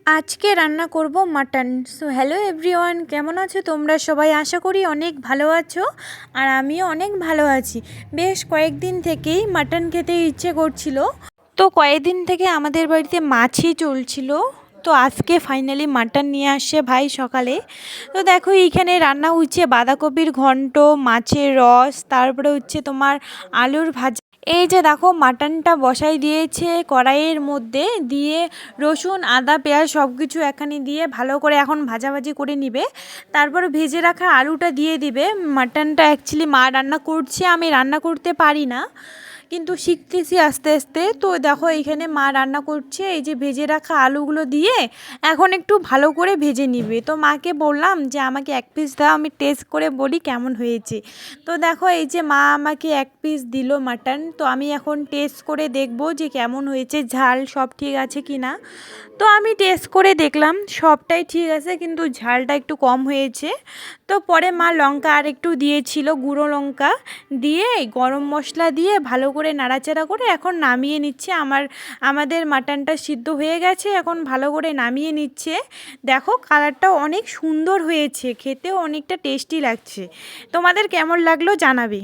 আজকে রান্না করব মাটন। সো হ্যালো এভরিওয়ান, কেমন আছো তোমরা সবাই? আশা করি অনেক ভালো আছো, আর আমিও অনেক ভালো আছি। বেশ কয়েকদিন থেকেই মাটন খেতে ইচ্ছে করছিল, তো কয়েকদিন থেকে আমাদের বাড়িতে মাছই চলছিল। তো আজকে ফাইনালি মাটন নিয়ে আসে ভাই সকালে। তো দেখো এইখানে রান্না হচ্ছে বাঁধাকপির ঘন্ট, মাছের রস, তারপরে হচ্ছে তোমার আলুর ভাজা। এই যে দেখো মাটনটা বসাই দিয়েছে কড়াইয়ের মধ্যে, দিয়ে রসুন আদা পেঁয়াজ সব কিছু এখানে দিয়ে ভালো করে এখন ভাজাভাজি করে নিবে। তারপর ভেজে রাখা আলুটা দিয়ে দিবে। মাটনটা অ্যাকচুয়ালি মা রান্না করছে, আমি রান্না করতে পারি না, কিন্তু শিখতেছি আস্তে আস্তে। তো দেখো এইখানে মা রান্না করছে, এই যে ভেজে রাখা আলুগুলো দিয়ে এখন একটু ভালো করে ভেজে নিবে। তো মাকে বললাম যে আমাকে এক পিস দাও, আমি টেস্ট করে বলি কেমন হয়েছে। তো দেখো এই যে মা আমাকে এক পিস দিল মাটন। তো আমি এখন টেস্ট করে দেখব যে কেমন হয়েছে, ঝাল সব ঠিক আছে কি না। তো আমি টেস্ট করে দেখলাম সবটাই ঠিক আছে, কিন্তু ঝালটা একটু কম হয়েছে। তো পরে মা লঙ্কা আর একটু দিয়েছিল, গুঁড়ো লঙ্কা দিয়ে গরম মশলা দিয়ে ভালো করে নাড়াচাড়া করে এখন নামিয়ে নিচ্ছে। আমাদের মাটনটা সিদ্ধ হয়ে গেছে, এখন ভালো করে নামিয়ে নিচ্ছে। দেখো কালারটাও অনেক সুন্দর হয়েছে, খেতেও অনেকটা টেস্টি লাগছে। তোমাদের কেমন লাগলো জানাবে।